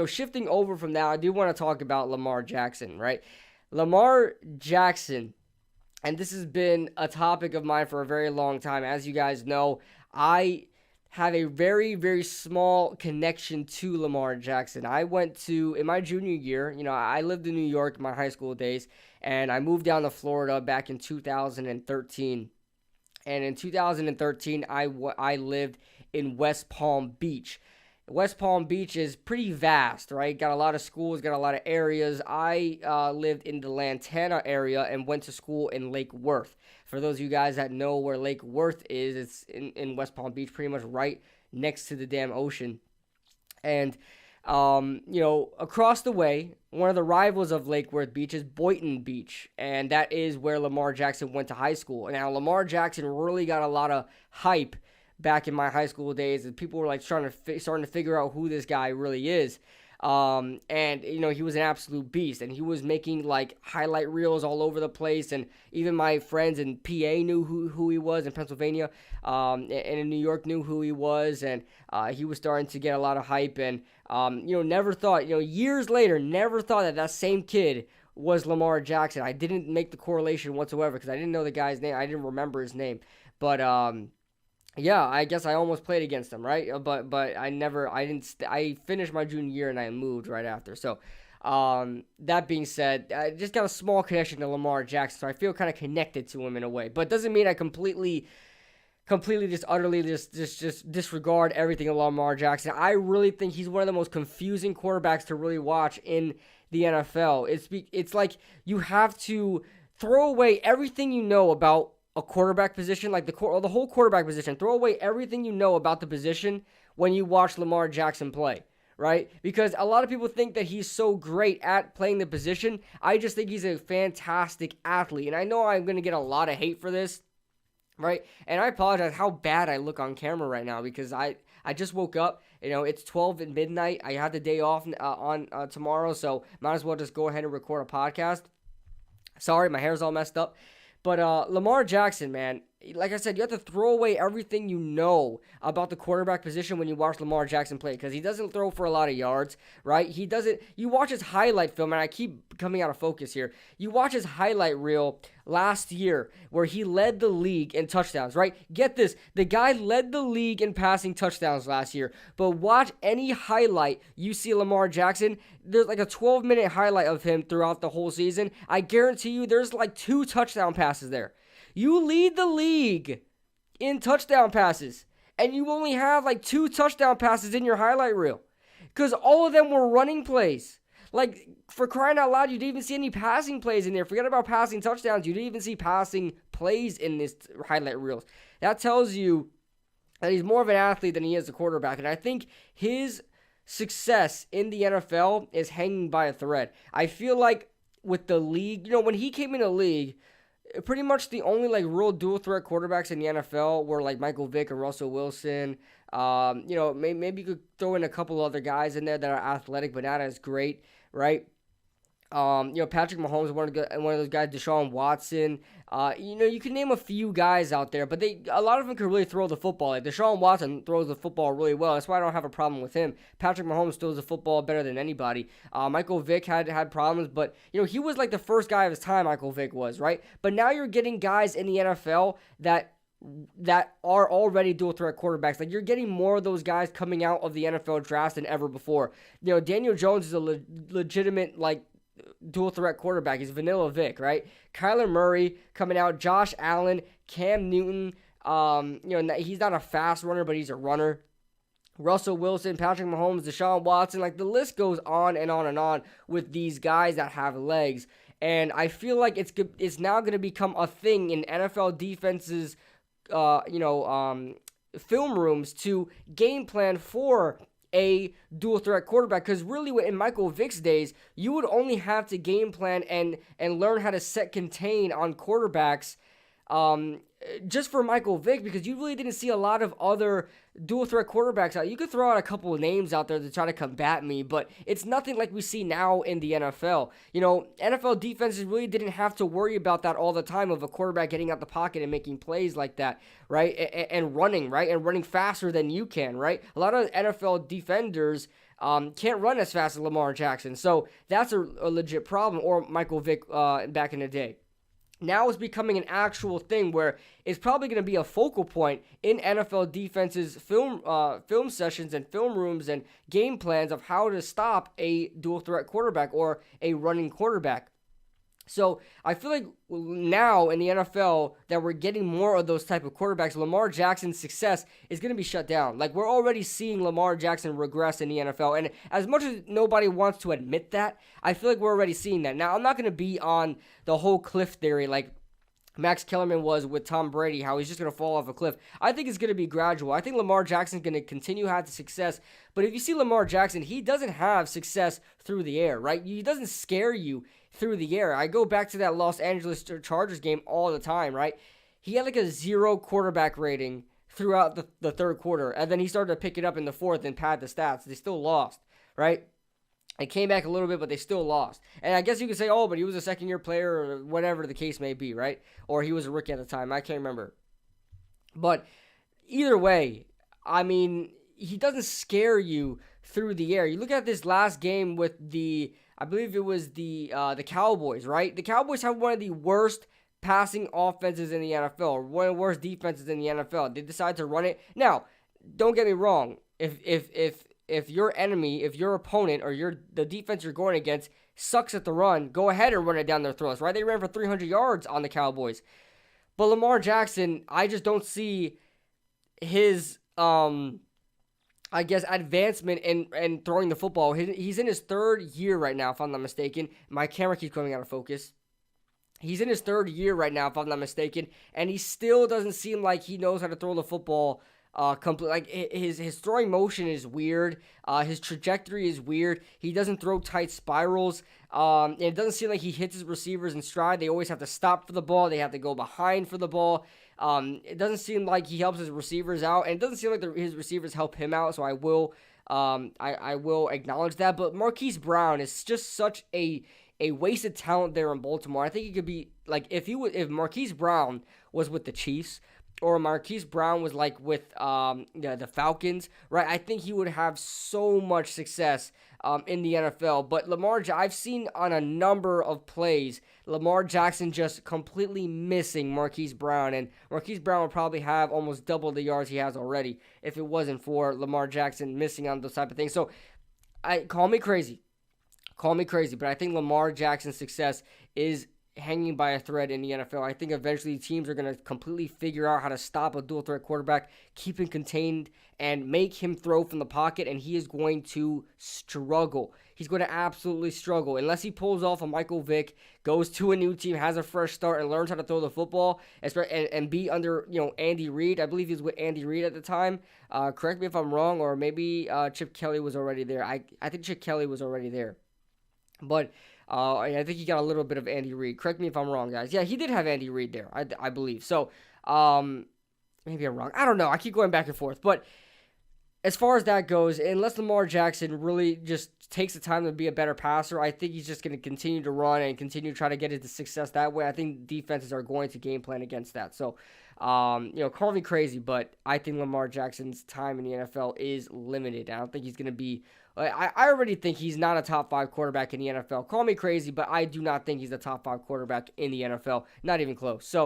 shifting over from that, I do want to talk about Lamar Jackson, right? Lamar Jackson, and this has been a topic of mine for a very long time. As you guys know, I have a very, very small connection to Lamar Jackson. I went to, in my junior year, I lived in New York in my high school days, and I moved down to Florida back in 2013. And in 2013, I lived in West Palm Beach. West Palm Beach is pretty vast, right? Got a lot of schools, got a lot of areas. I lived in the Lantana area and went to school in Lake Worth. For those of you guys that know where Lake Worth is, it's in West Palm Beach, pretty much right next to the damn ocean. And, across the way, one of the rivals of Lake Worth Beach is Boynton Beach, and that is where Lamar Jackson went to high school. And now Lamar Jackson really got a lot of hype back in my high school days, and people were like starting to figure out who this guy really is. And he was an absolute beast, and he was making like highlight reels all over the place, and even my friends in PA knew who he was, in Pennsylvania, and in New York knew who he was, and he was starting to get a lot of hype, and never thought, years later, never thought that same kid was Lamar Jackson. I didn't make the correlation whatsoever because I didn't know the guy's name. I didn't remember his name, but yeah, I guess I almost played against him, right? But I finished my junior year and I moved right after. So, that being said, I just got a small connection to Lamar Jackson, so I feel kind of connected to him in a way. But it doesn't mean I completely just utterly just disregard everything of Lamar Jackson. I really think he's one of the most confusing quarterbacks to really watch in the NFL. It's like you have to throw away everything you know about a quarterback position, like the whole quarterback position. Throw away everything you know about the position when you watch Lamar Jackson play, right? Because a lot of people think that he's so great at playing the position. I just think he's a fantastic athlete. And I know I'm going to get a lot of hate for this, right? And I apologize how bad I look on camera right now because I just woke up. It's 12 at midnight. I have the day off on tomorrow, so might as well just go ahead and record a podcast. Sorry, my hair's all messed up. But Lamar Jackson, man, like I said, you have to throw away everything you know about the quarterback position when you watch Lamar Jackson play because he doesn't throw for a lot of yards, right? You watch his highlight film, and I keep coming out of focus here. You watch his highlight reel last year where he led the league in touchdowns, right? Get this, the guy led the league in passing touchdowns last year, but watch any highlight you see Lamar Jackson, there's like a 12-minute highlight of him throughout the whole season. I guarantee you there's like 2 touchdown passes there. You lead the league in touchdown passes, and you only have like 2 touchdown passes in your highlight reel because all of them were running plays. Like, for crying out loud, you didn't even see any passing plays in there. Forget about passing touchdowns. You didn't even see passing plays in this highlight reels. That tells you that he's more of an athlete than he is a quarterback, and I think his success in the NFL is hanging by a thread. I feel like with the league, when he came in the league, pretty much the only like real dual threat quarterbacks in the NFL were like Michael Vick and Russell Wilson. Maybe you could throw in a couple other guys in there that are athletic but not as great, right? Patrick Mahomes, one of those guys, Deshaun Watson. You can name a few guys out there, but a lot of them can really throw the football. Like Deshaun Watson throws the football really well. That's why I don't have a problem with him. Patrick Mahomes throws the football better than anybody. Michael Vick had problems, but he was like the first guy of his time. Michael Vick was, right. But now you're getting guys in the NFL that are already dual threat quarterbacks. Like you're getting more of those guys coming out of the NFL draft than ever before. Daniel Jones is a legitimate like dual threat quarterback. He's Vanilla Vic, right? Kyler Murray coming out, Josh Allen, Cam Newton. He's not a fast runner, but he's a runner. Russell Wilson, Patrick Mahomes, Deshaun Watson, like the list goes on and on and on with these guys that have legs. And I feel like it's now going to become a thing in NFL defenses, film rooms to game plan for a dual threat quarterback, because really in Michael Vick's days, you would only have to game plan and learn how to set contain on quarterbacks just for Michael Vick, because you really didn't see a lot of other dual threat quarterbacks out. You could throw out a couple of names out there to try to combat me, but it's nothing like we see now in the NFL. NFL defenses really didn't have to worry about that all the time, of a quarterback getting out the pocket and making plays like that, right? And running, right? And running faster than you can, right? A lot of NFL defenders can't run as fast as Lamar Jackson. So that's a legit problem. Or Michael Vick back in the day. Now it's becoming an actual thing where it's probably going to be a focal point in NFL defenses, film sessions and film rooms and game plans of how to stop a dual threat quarterback or a running quarterback. So I feel like now in the NFL that we're getting more of those type of quarterbacks. Lamar Jackson's success is going to be shut down. Like, we're already seeing Lamar Jackson regress in the NFL. And as much as nobody wants to admit that, I feel like we're already seeing that. Now, I'm not going to be on the whole cliff theory like Max Kellerman was with Tom Brady, how he's just going to fall off a cliff. I think it's going to be gradual. I think Lamar Jackson's going to continue to have success. But if you see Lamar Jackson, he doesn't have success through the air, right? He doesn't scare you through the air. I go back to that Los Angeles Chargers game all the time, right? He had like a 0 quarterback rating throughout the third quarter. And then he started to pick it up in the fourth and pad the stats. They still lost, right? They came back a little bit, but they still lost. And I guess you could say, oh, but he was a second-year player or whatever the case may be, right? Or he was a rookie at the time. I can't remember. But either way, I mean, he doesn't scare you through the air. You look at this last game with I believe it was the Cowboys, right? The Cowboys have one of the worst passing offenses in the NFL, one of the worst defenses in the NFL. They decide to run it. Now, don't get me wrong. If your enemy, if your opponent or the defense you're going against sucks at the run, go ahead and run it down their throats, right? They ran for 300 yards on the Cowboys. But Lamar Jackson, I just don't see his, I guess, advancement in throwing the football. He's in his third year right now, if I'm not mistaken. My camera keeps going out of focus. He's in his third year right now, if I'm not mistaken, and he still doesn't seem like he knows how to throw the football complete. Like, his throwing motion is weird. His trajectory is weird. He doesn't throw tight spirals. And it doesn't seem like he hits his receivers in stride. They always have to stop for the ball. They have to go behind for the ball. It doesn't seem like he helps his receivers out, and it doesn't seem like his receivers help him out. So I will acknowledge that. But Marquise Brown is just such a wasted talent there in Baltimore. I think he could be like if Marquise Brown was with the Chiefs, or Marquise Brown was like with the Falcons, right? I think he would have so much success in the NFL. But I've seen on a number of plays, Lamar Jackson just completely missing Marquise Brown. And Marquise Brown would probably have almost double the yards he has already if it wasn't for Lamar Jackson missing on those type of things. So call me crazy, but I think Lamar Jackson's success is hanging by a thread in the NFL. I think eventually teams are going to completely figure out how to stop a dual threat quarterback, keep him contained, and make him throw from the pocket, and he is going to struggle. He's going to absolutely struggle unless he pulls off a Michael Vick, goes to a new team, has a fresh start, and learns how to throw the football, and be under Andy Reid. I believe he was with Andy Reid at the time. Correct me if I'm wrong, or maybe Chip Kelly was already there. I think Chip Kelly was already there, but I think he got a little bit of Andy Reid. Correct me if I'm wrong, guys. Yeah, he did have Andy Reid there, I believe. So, maybe I'm wrong. I don't know. I keep going back and forth. But as far as that goes, unless Lamar Jackson really just takes the time to be a better passer, I think he's just going to continue to run and continue to try to get into success that way. I think defenses are going to game plan against that. So, call me crazy, but I think Lamar Jackson's time in the NFL is limited. I don't think he's going to be... I already think he's not a top 5 quarterback in the NFL. Call me crazy, but I do not think he's a top 5 quarterback in the NFL. Not even close. So